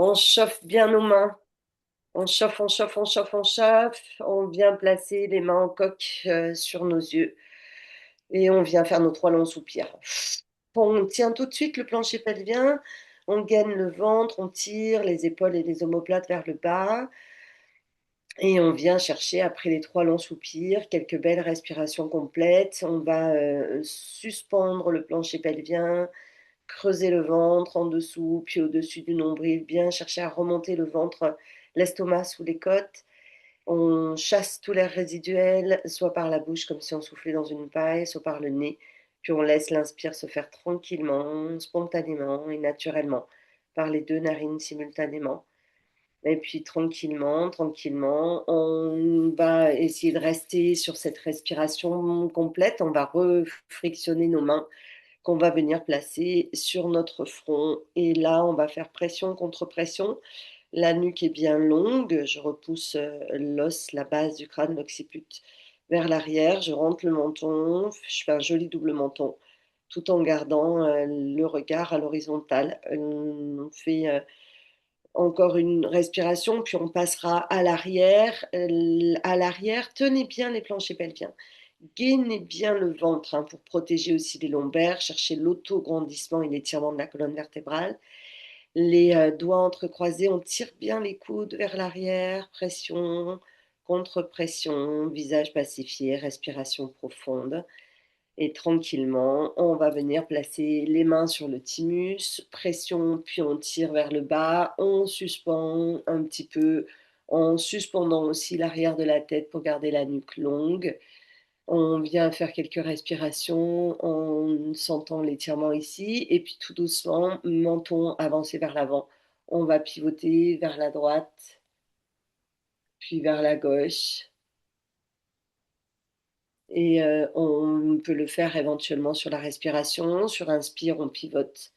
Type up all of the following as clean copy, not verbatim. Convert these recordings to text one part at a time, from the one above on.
On chauffe bien nos mains. On chauffe, on chauffe, on chauffe, on chauffe. On vient placer les mains en coque sur nos yeux et on vient faire nos trois longs soupirs. On tient tout de suite le plancher pelvien. On gaine le ventre, on tire les épaules et les omoplates vers le bas. Et on vient chercher, après les trois longs soupirs, quelques belles respirations complètes. On va suspendre le plancher pelvien, creuser le ventre en dessous, puis au-dessus du nombril, bien chercher à remonter le ventre, l'estomac sous les côtes. On chasse tout l'air résiduel, soit par la bouche, comme si on soufflait dans une paille, soit par le nez. Puis on laisse l'inspire se faire tranquillement, spontanément et naturellement, par les deux narines simultanément. Et puis tranquillement, tranquillement, on va essayer de rester sur cette respiration complète. On va refrictionner nos mains qu'on va venir placer sur notre front. Et là, on va faire pression contre pression. La nuque est bien longue. Je repousse l'os, la base du crâne, l'occiput vers l'arrière. Je rentre le menton. Je fais un joli double menton tout en gardant le regard à l'horizontale. On fait encore une respiration, puis on passera à l'arrière. À l'arrière, tenez bien les planchers pelviens. Gainez bien le ventre pour protéger aussi les lombaires. Cherchez l'autograndissement et l'étirement de la colonne vertébrale. Les doigts entrecroisés, on tire bien les coudes vers l'arrière. Pression, contre-pression, visage pacifié, respiration profonde. Et tranquillement, on va venir placer les mains sur le thymus, pression, puis on tire vers le bas, on suspend un petit peu, en suspendant aussi l'arrière de la tête pour garder la nuque longue. On vient faire quelques respirations en sentant l'étirement ici, et puis tout doucement, menton avancé vers l'avant. On va pivoter vers la droite, puis vers la gauche. Et on peut le faire éventuellement sur la respiration. Sur inspire, on pivote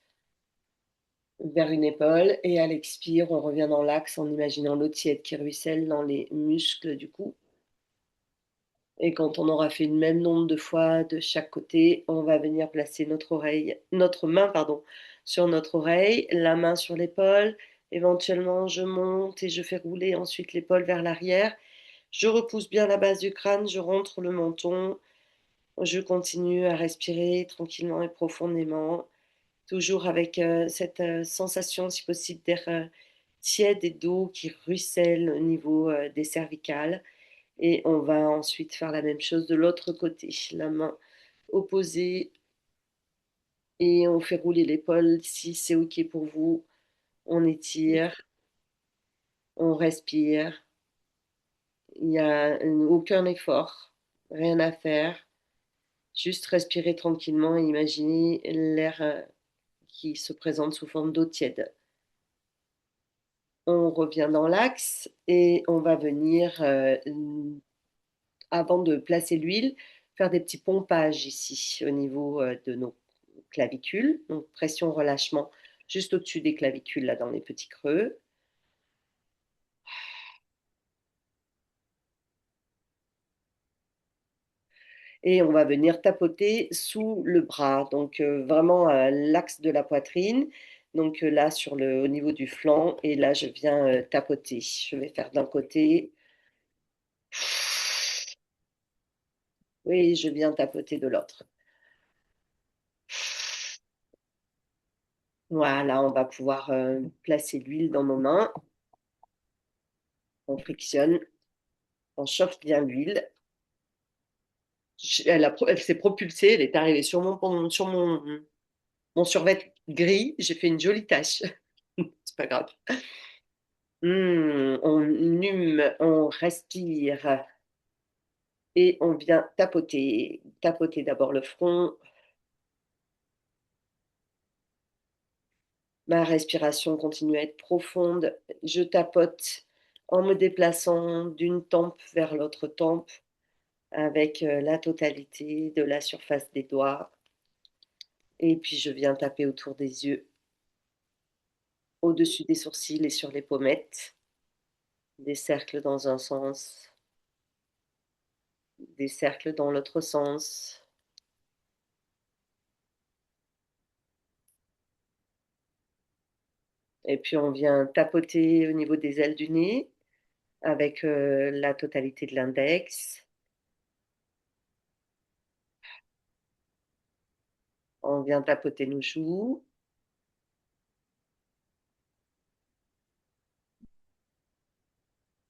vers une épaule et à l'expire, on revient dans l'axe en imaginant l'eau tiède qui ruisselle dans les muscles du cou. Et quand on aura fait le même nombre de fois de chaque côté, on va venir placer notre main, pardon, sur notre oreille, la main sur l'épaule. Éventuellement, je monte et je fais rouler ensuite l'épaule vers l'arrière. Je repousse bien la base du crâne, je rentre le menton. Je continue à respirer tranquillement et profondément, toujours avec cette sensation, si possible, d'air tiède et d'eau qui ruisselle au niveau des cervicales. Et on va ensuite faire la même chose de l'autre côté, la main opposée, et on fait rouler l'épaule si c'est OK pour vous. On étire, on respire. Il n'y a aucun effort, rien à faire. Juste respirer tranquillement et imaginer l'air qui se présente sous forme d'eau tiède. On revient dans l'axe et on va venir, avant de placer l'huile, faire des petits pompages ici au niveau de nos clavicules. Donc pression, relâchement juste au-dessus des clavicules, là dans les petits creux. Et on va venir tapoter sous le bras, donc vraiment à l'axe de la poitrine. Donc là, au niveau du flanc, et là, je viens tapoter. Je vais faire d'un côté. Oui, je viens tapoter de l'autre. Voilà, on va pouvoir placer l'huile dans nos mains. On frictionne, on chauffe bien l'huile. Elle s'est propulsée, elle est arrivée sur mon survêt gris. J'ai fait une jolie tache. C'est pas grave. On hume, on respire et on vient tapoter. Tapoter d'abord le front. Ma respiration continue à être profonde. Je tapote en me déplaçant d'une tempe vers l'autre tempe avec la totalité de la surface des doigts. Et puis je viens taper autour des yeux, au-dessus des sourcils et sur les pommettes. Des cercles dans un sens, des cercles dans l'autre sens. Et puis on vient tapoter au niveau des ailes du nez avec la totalité de l'index. On vient tapoter nos joues.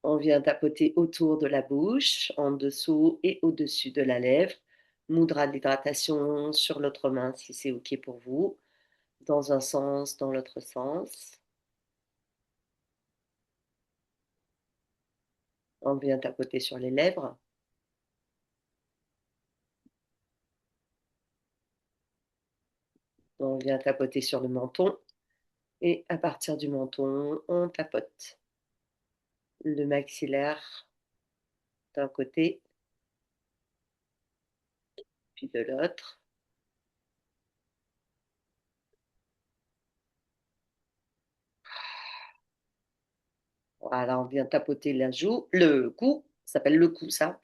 On vient tapoter autour de la bouche, en dessous et au-dessus de la lèvre. Mudra d'hydratation sur l'autre main si c'est OK pour vous. Dans un sens, dans l'autre sens. On vient tapoter sur les lèvres. On vient tapoter sur le menton. Et à partir du menton, on tapote le maxillaire d'un côté, puis de l'autre. Voilà, on vient tapoter la joue, le cou, ça s'appelle le cou, ça,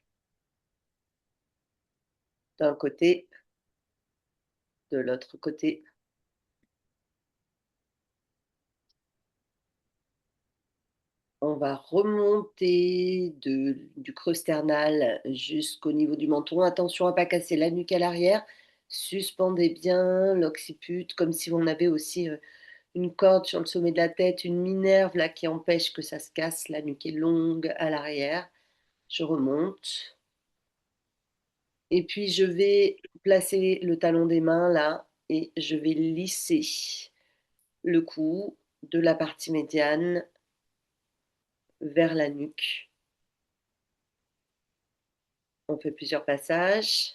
d'un côté, de l'autre côté. On va remonter du creux sternal jusqu'au niveau du menton. Attention à ne pas casser la nuque à l'arrière. Suspendez bien l'occiput, comme si on avait aussi une corde sur le sommet de la tête, une minerve là qui empêche que ça se casse. La nuque est longue à l'arrière. Je remonte. Et puis je vais placer le talon des mains là et je vais lisser le cou de la partie médiane vers la nuque. On fait plusieurs passages.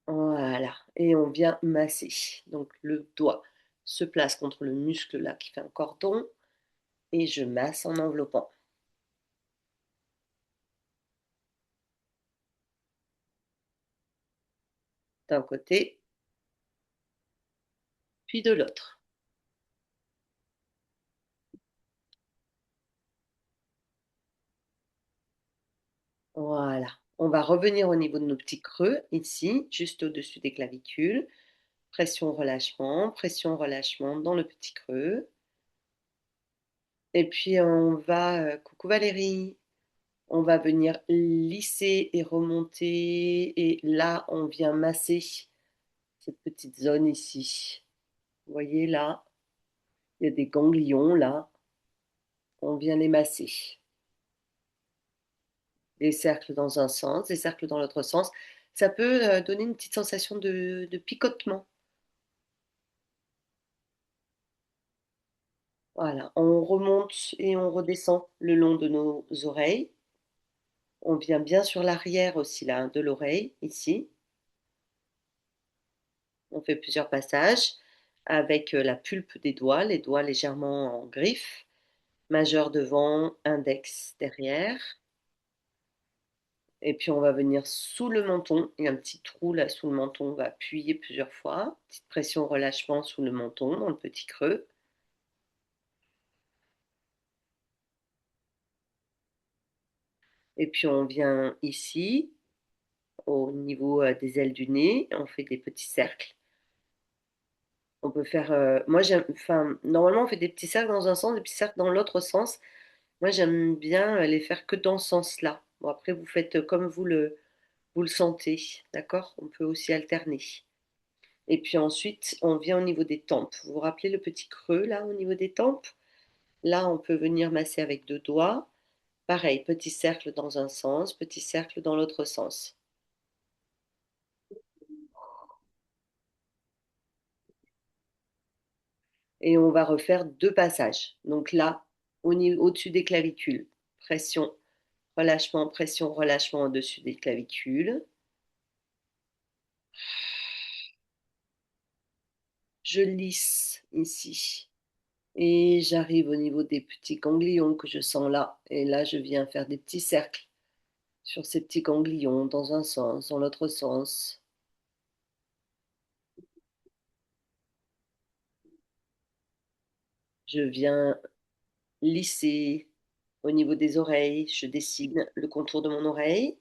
Voilà. Et on vient masser. Donc le doigt se place contre le muscle là qui fait un cordon et je masse en enveloppant. D'un côté, puis de l'autre. Voilà. On va revenir au niveau de nos petits creux, ici, juste au-dessus des clavicules. Pression, relâchement dans le petit creux. Et puis on va, coucou Valérie, on va venir lisser et remonter. Et là, on vient masser cette petite zone ici. Vous voyez là, il y a des ganglions là. On vient les masser. Des cercles dans un sens, des cercles dans l'autre sens. Ça peut donner une petite sensation de picotement. Voilà, on remonte et on redescend le long de nos oreilles. On vient bien sur l'arrière aussi là, de l'oreille, ici. On fait plusieurs passages avec la pulpe des doigts, les doigts légèrement en griffe, majeur devant, index derrière. Et puis on va venir sous le menton. Il y a un petit trou là sous le menton. On va appuyer plusieurs fois. Petite pression, relâchement sous le menton, dans le petit creux. Et puis on vient ici, au niveau des ailes du nez. On fait des petits cercles. On peut faire. Moi j'aime. Enfin, normalement on fait des petits cercles dans un sens, des petits cercles dans l'autre sens. Moi, j'aime bien les faire que dans ce sens-là. Bon, après, vous faites comme vous le sentez, d'accord? On peut aussi alterner. Et puis ensuite, on vient au niveau des tempes. Vous vous rappelez le petit creux là au niveau des tempes? Là, on peut venir masser avec deux doigts. Pareil, petit cercle dans un sens, petit cercle dans l'autre sens. Et on va refaire deux passages. Donc là, au-dessus des clavicules, pression, relâchement au-dessus des clavicules. Je lisse ici. Et j'arrive au niveau des petits ganglions que je sens là. Et là, je viens faire des petits cercles sur ces petits ganglions dans un sens, dans l'autre sens. Je viens lisser au niveau des oreilles. Je dessine le contour de mon oreille.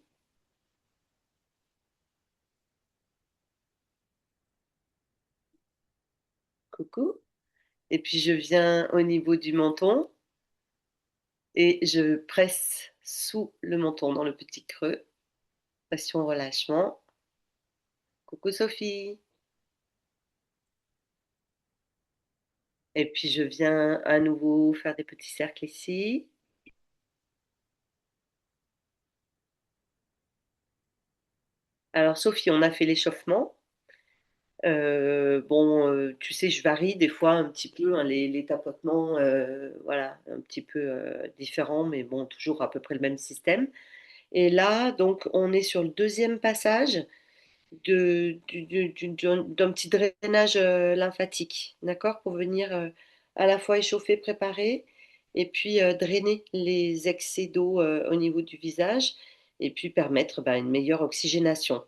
Coucou. Et puis je viens au niveau du menton et je presse sous le menton dans le petit creux. Pression, relâchement. Coucou Sophie. Et puis je viens à nouveau faire des petits cercles ici. Alors Sophie, on a fait l'échauffement. Bon, tu sais, je varie des fois un petit peu hein, les tapotements, voilà, un petit peu différents, mais bon, toujours à peu près le même système. Et là, donc, on est sur le deuxième passage d'un petit drainage lymphatique, d'accord, pour venir à la fois échauffer, préparer, et puis drainer les excès d'eau au niveau du visage, et puis permettre bah, une meilleure oxygénation.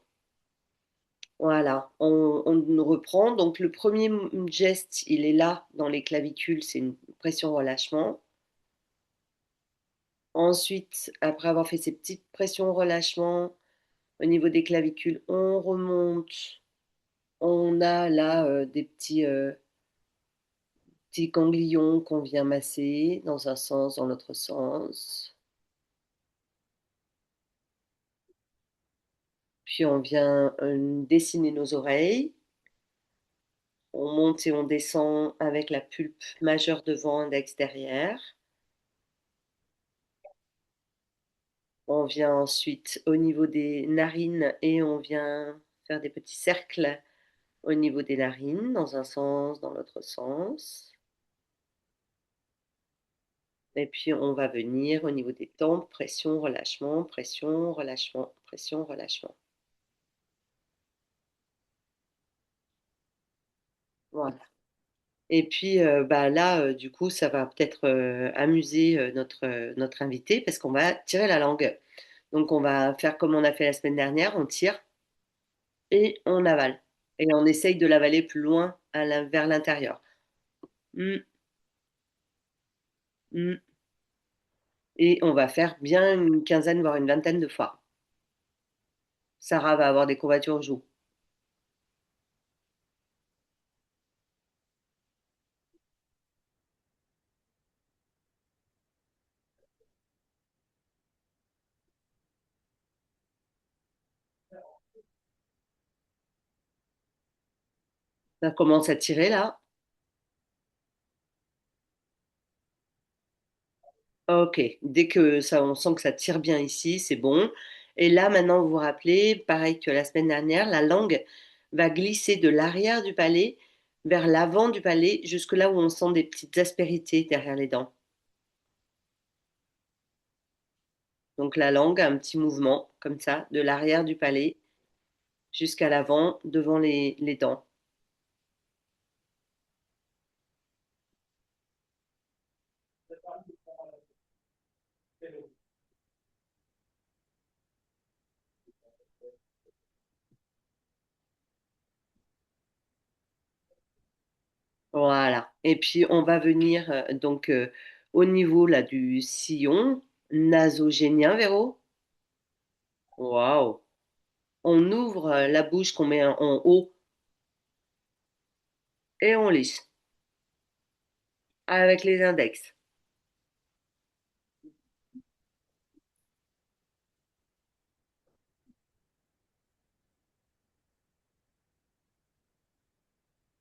Voilà, on reprend. Donc le premier geste, il est là dans les clavicules, c'est une pression-relâchement. Ensuite, après avoir fait ces petites pressions-relâchements au niveau des clavicules, on remonte. On a là petits ganglions qu'on vient masser dans un sens, dans l'autre sens. Puis on vient dessiner nos oreilles. On monte et on descend avec la pulpe majeure devant, index derrière. On vient ensuite au niveau des narines et on vient faire des petits cercles au niveau des narines, dans un sens, dans l'autre sens. Et puis on va venir au niveau des tempes, pression, relâchement, pression, relâchement, pression, relâchement. Voilà. Et puis bah là, du coup, ça va peut-être amuser notre invité parce qu'on va tirer la langue. Donc on va faire comme on a fait la semaine dernière, on tire et on avale. Et on essaye de l'avaler plus loin vers l'intérieur. Mm, mm. Et on va faire bien une quinzaine, voire une vingtaine de fois. Sarah va avoir des courbatures aux joues. Ça commence à tirer là. Ok, dès que ça, on sent que ça tire bien ici, c'est bon. Et là, maintenant, vous vous rappelez, pareil que la semaine dernière, la langue va glisser de l'arrière du palais vers l'avant du palais, jusque là où on sent des petites aspérités derrière les dents. Donc la langue a un petit mouvement comme ça, de l'arrière du palais jusqu'à l'avant, devant les dents. Voilà. Et puis on va venir donc au niveau là du sillon nasogénien, Véro. Waouh. On ouvre la bouche qu'on met en haut et on lisse avec les index.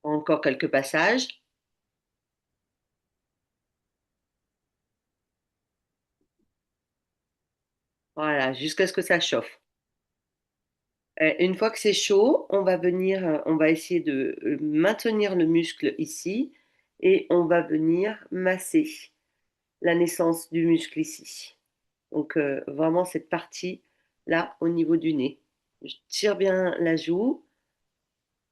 Encore quelques passages. Voilà, jusqu'à ce que ça chauffe. Une fois que c'est chaud, on va venir, on va essayer de maintenir le muscle ici et on va venir masser la naissance du muscle ici. Donc vraiment cette partie là au niveau du nez. Je tire bien la joue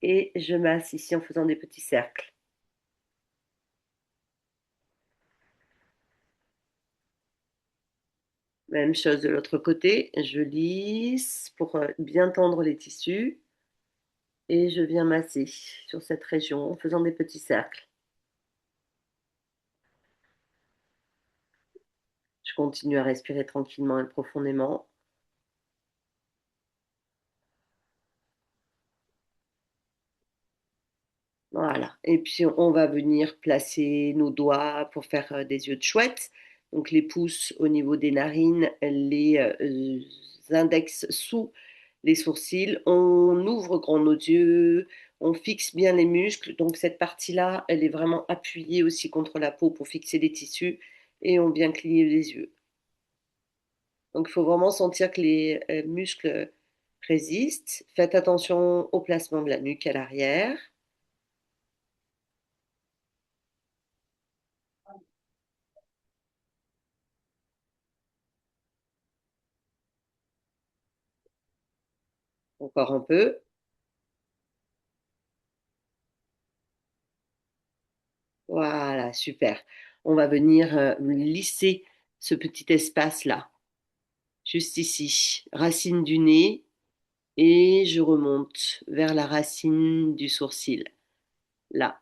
et je masse ici en faisant des petits cercles. Même chose de l'autre côté, je lisse pour bien tendre les tissus et je viens masser sur cette région en faisant des petits cercles. continue à respirer tranquillement et profondément. Voilà. Et puis, on va venir placer nos doigts pour faire des yeux de chouette. Donc, les pouces au niveau des narines, les index sous les sourcils. On ouvre grand nos yeux, on fixe bien les muscles. Donc, cette partie-là, elle est vraiment appuyée aussi contre la peau pour fixer les tissus et on vient cligner les yeux. Donc, il faut vraiment sentir que les muscles résistent. Faites attention au placement de la nuque à l'arrière. Encore un peu. Voilà, super. On va venir lisser ce petit espace-là, juste ici, racine du nez, et je remonte vers la racine du sourcil. Là,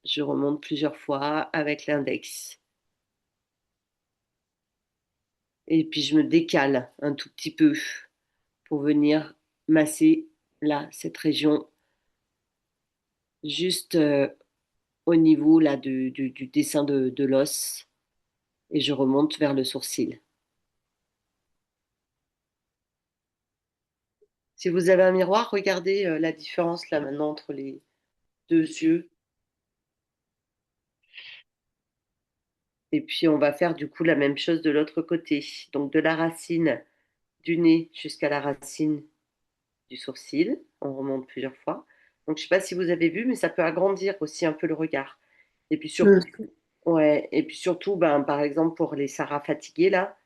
je remonte plusieurs fois avec l'index. Et puis je me décale un tout petit peu pour venir masser là, cette région, juste au niveau là, du dessin de l'os, et je remonte vers le sourcil. Si vous avez un miroir, regardez la différence là maintenant entre les deux yeux. Et puis on va faire du coup la même chose de l'autre côté. Donc de la racine du nez jusqu'à la racine du sourcil. On remonte plusieurs fois. Donc je ne sais pas si vous avez vu, mais ça peut agrandir aussi un peu le regard. Et puis surtout, Hmm. ouais, et puis surtout, ben, par exemple pour les Sarah fatigués là,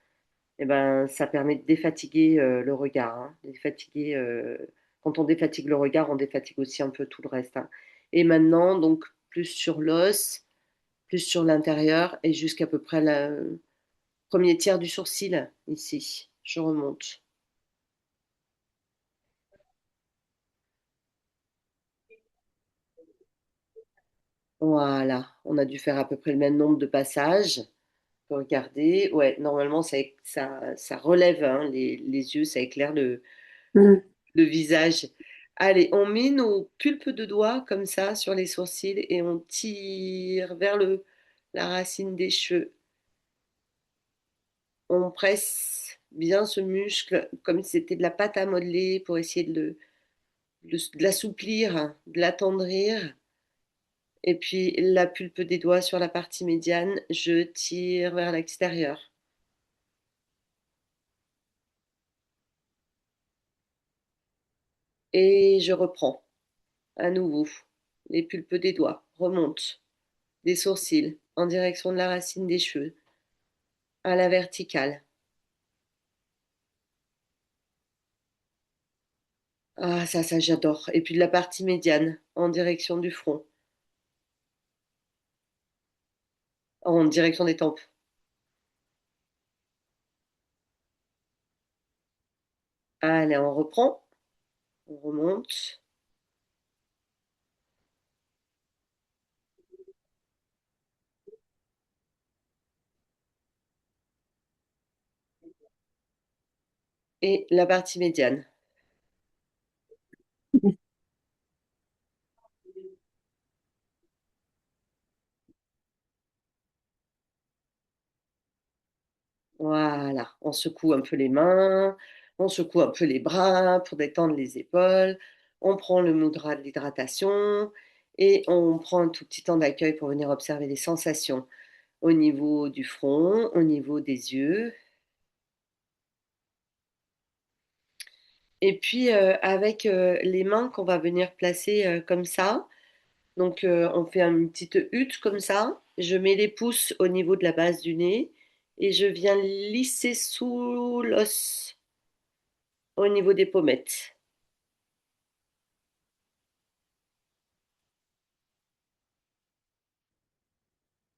eh ben, ça permet de défatiguer le regard, hein. Défatiguer, quand on défatigue le regard, on défatigue aussi un peu tout le reste, hein. Et maintenant, donc, plus sur l'os, plus sur l'intérieur et jusqu'à peu près le premier tiers du sourcil, ici. Je remonte. Voilà, on a dû faire à peu près le même nombre de passages. Regardez, ouais, normalement, ça relève hein, les yeux, ça éclaire Hmm. le visage. Allez, on met nos pulpes de doigts comme ça sur les sourcils et on tire vers la racine des cheveux. On presse bien ce muscle comme si c'était de la pâte à modeler pour essayer de l'assouplir, de l'attendrir. Et puis la pulpe des doigts sur la partie médiane, je tire vers l'extérieur. Et je reprends à nouveau. Les pulpes des doigts remontent des sourcils en direction de la racine des cheveux à la verticale. Ah, ça, j'adore. Et puis de la partie médiane, en direction du front, en direction des tempes. Allez, on reprend, on remonte. Et la partie médiane. Voilà, on secoue un peu les mains, on secoue un peu les bras pour détendre les épaules. On prend le mudra de l'hydratation et on prend un tout petit temps d'accueil pour venir observer les sensations au niveau du front, au niveau des yeux. Et puis avec les mains qu'on va venir placer comme ça. Donc, on fait une petite hutte comme ça. Je mets les pouces au niveau de la base du nez et je viens lisser sous l'os au niveau des pommettes.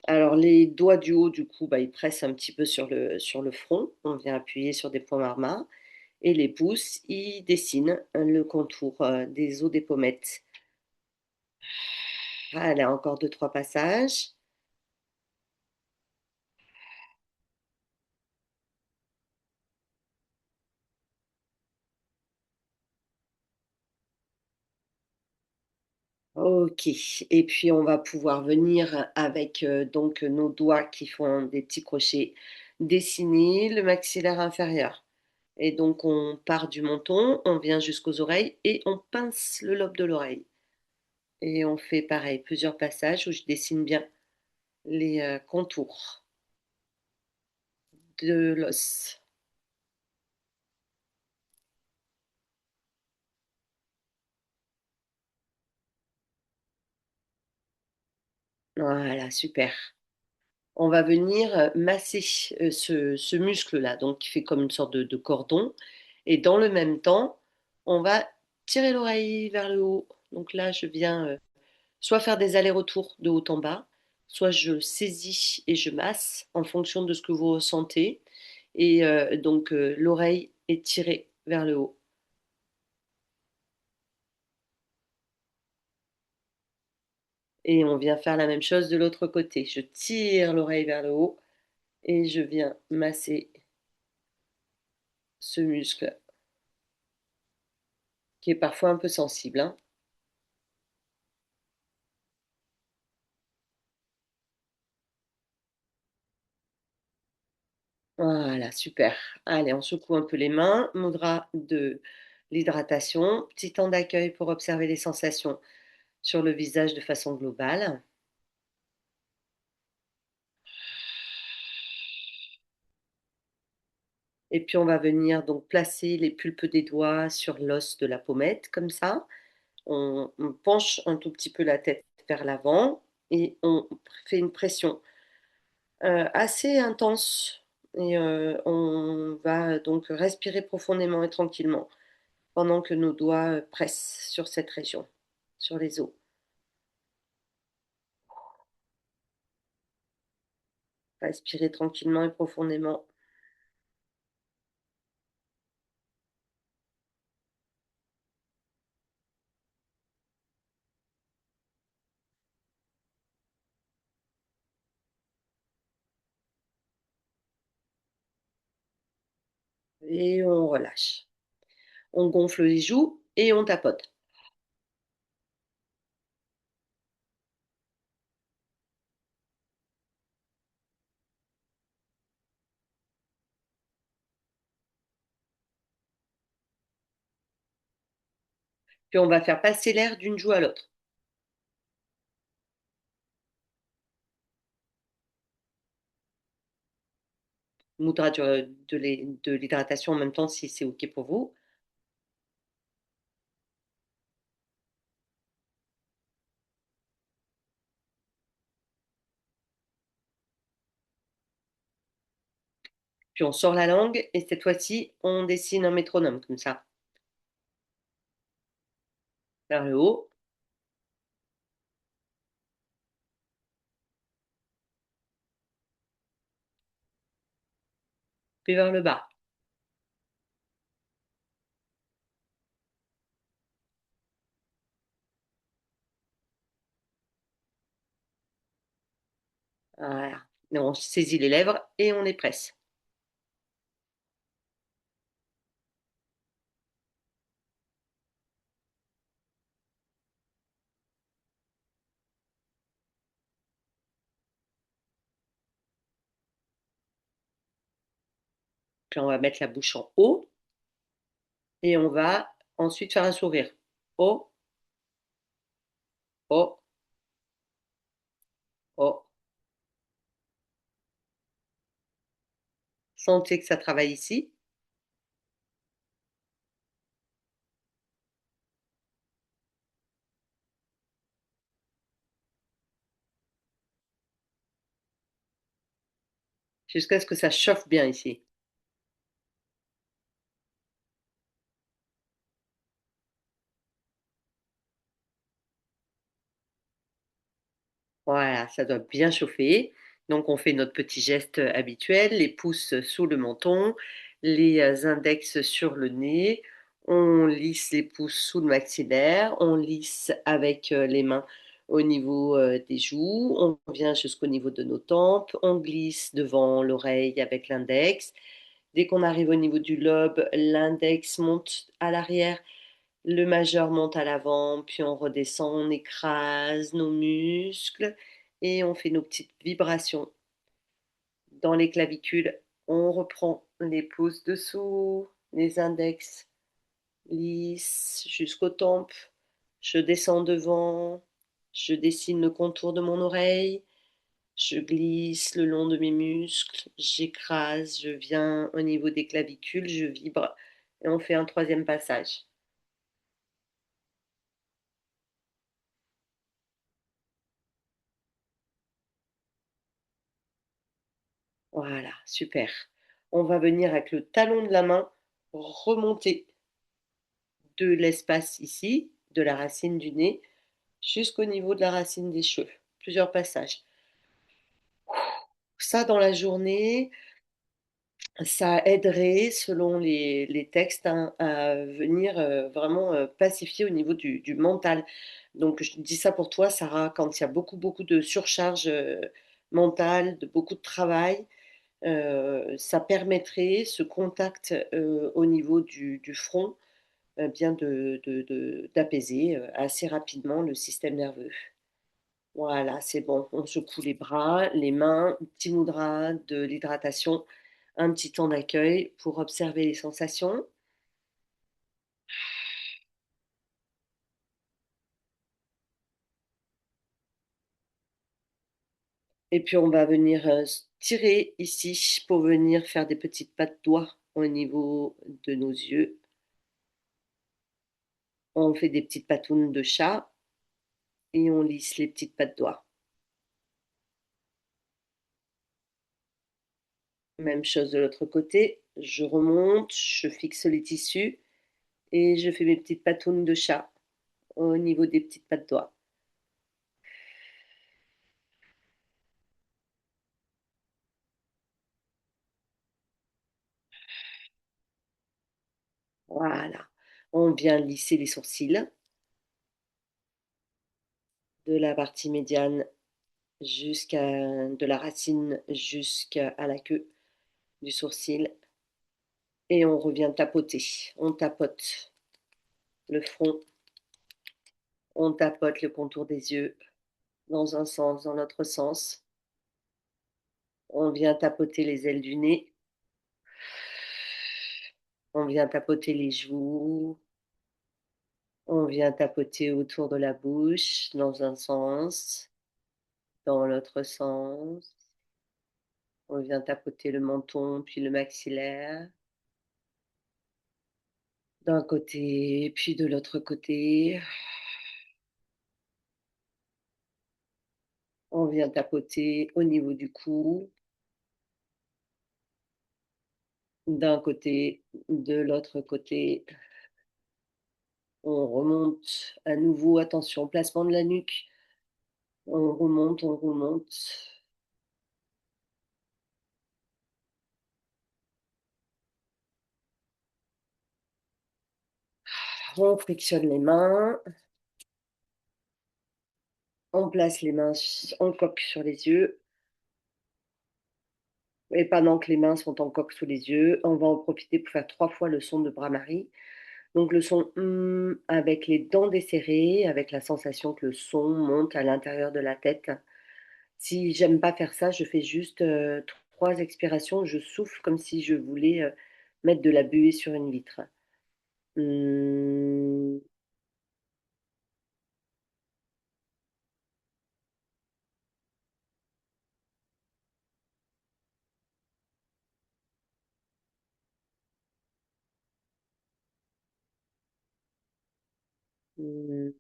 Alors, les doigts du haut, du coup, bah, ils pressent un petit peu sur le front. On vient appuyer sur des points marmas. Et les pouces, ils dessinent le contour des os des pommettes. Allez, encore deux, trois passages. Ok. Et puis on va pouvoir venir avec donc nos doigts qui font des petits crochets, dessiner le maxillaire inférieur. Et donc on part du menton, on vient jusqu'aux oreilles et on pince le lobe de l'oreille. Et on fait pareil, plusieurs passages où je dessine bien les contours de l'os. Voilà, super. On va venir masser ce muscle-là, donc qui fait comme une sorte de cordon. Et dans le même temps, on va tirer l'oreille vers le haut. Donc là, je viens soit faire des allers-retours de haut en bas, soit je saisis et je masse en fonction de ce que vous ressentez. Et donc l'oreille est tirée vers le haut. Et on vient faire la même chose de l'autre côté. Je tire l'oreille vers le haut et je viens masser ce muscle qui est parfois un peu sensible, hein. Voilà, super. Allez, on secoue un peu les mains. Mudra de l'hydratation. Petit temps d'accueil pour observer les sensations sur le visage de façon globale. Et puis on va venir donc placer les pulpes des doigts sur l'os de la pommette, comme ça. On penche un tout petit peu la tête vers l'avant et on fait une pression assez intense. Et on va donc respirer profondément et tranquillement pendant que nos doigts pressent sur cette région, sur les os. Respirez tranquillement et profondément. Et on relâche. On gonfle les joues et on tapote. Puis on va faire passer l'air d'une joue à l'autre. Mudra de l'hydratation en même temps si c'est OK pour vous. Puis on sort la langue et cette fois-ci, on dessine un métronome comme ça, vers le haut, puis vers le bas. Voilà. Et on saisit les lèvres et on les presse. Puis on va mettre la bouche en haut et on va ensuite faire un sourire. Oh, oh, oh. Sentez que ça travaille ici, jusqu'à ce que ça chauffe bien ici. Voilà, ça doit bien chauffer. Donc on fait notre petit geste habituel, les pouces sous le menton, les index sur le nez. On lisse les pouces sous le maxillaire, on lisse avec les mains au niveau des joues, on vient jusqu'au niveau de nos tempes, on glisse devant l'oreille avec l'index. Dès qu'on arrive au niveau du lobe, l'index monte à l'arrière Le majeur monte à l'avant, puis on redescend, on écrase nos muscles et on fait nos petites vibrations dans les clavicules. On reprend les pouces dessous, les index lisses jusqu'aux tempes. Je descends devant, je dessine le contour de mon oreille, je glisse le long de mes muscles, j'écrase, je viens au niveau des clavicules, je vibre et on fait un troisième passage. Voilà, super. On va venir avec le talon de la main remonter de l'espace ici, de la racine du nez, jusqu'au niveau de la racine des cheveux. Plusieurs passages. Ça, dans la journée, ça aiderait, selon les textes, hein, à venir vraiment pacifier au niveau du mental. Donc, je dis ça pour toi, Sarah, quand il y a beaucoup, beaucoup de surcharge mentale, de beaucoup de travail, ça permettrait ce contact au niveau du front, bien d'apaiser assez rapidement le système nerveux. Voilà, c'est bon. On secoue les bras, les mains, petit mudra de l'hydratation, un petit temps d'accueil pour observer les sensations. Et puis on va venir tirer ici pour venir faire des petites pattes doigts au niveau de nos yeux. On fait des petites patounes de chat et on lisse les petites pattes doigts. Même chose de l'autre côté. Je remonte, je fixe les tissus et je fais mes petites patounes de chat au niveau des petites pattes doigts. Voilà. On vient lisser les sourcils de la partie médiane jusqu'à de la racine jusqu'à la queue du sourcil et on revient tapoter. On tapote le front, on tapote le contour des yeux dans un sens, dans l'autre sens. On vient tapoter les ailes du nez. On vient tapoter les joues. On vient tapoter autour de la bouche dans un sens, dans l'autre sens. On vient tapoter le menton puis le maxillaire. D'un côté puis de l'autre côté. On vient tapoter au niveau du cou, d'un côté, de l'autre côté. On remonte à nouveau, attention, placement de la nuque. On remonte, on remonte. On frictionne les mains. On place les mains en coque sur les yeux. Et pendant que les mains sont en coque sous les yeux, on va en profiter pour faire 3 fois le son de Brahmari. Donc le son avec les dents desserrées, avec la sensation que le son monte à l'intérieur de la tête. Si j'aime pas faire ça, je fais juste 3 expirations. Je souffle comme si je voulais mettre de la buée sur une vitre. Hum, hum.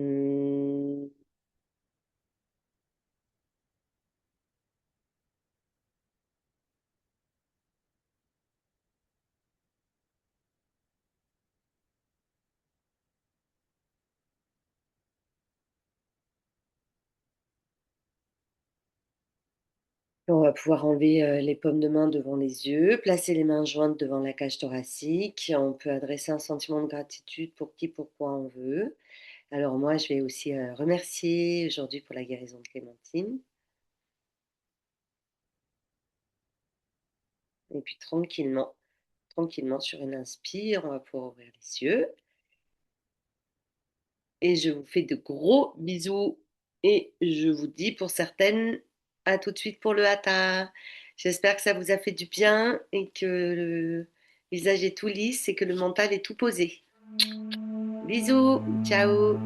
Hum. On va pouvoir enlever les paumes de main devant les yeux, placer les mains jointes devant la cage thoracique. On peut adresser un sentiment de gratitude pour qui, pourquoi on veut. Alors moi, je vais aussi remercier aujourd'hui pour la guérison de Clémentine. Et puis tranquillement, tranquillement sur une inspire, on va pouvoir ouvrir les yeux. Et je vous fais de gros bisous. Et je vous dis pour certaines, à tout de suite pour le hatha. J'espère que ça vous a fait du bien et que le visage est tout lisse et que le mental est tout posé. Bisous, ciao.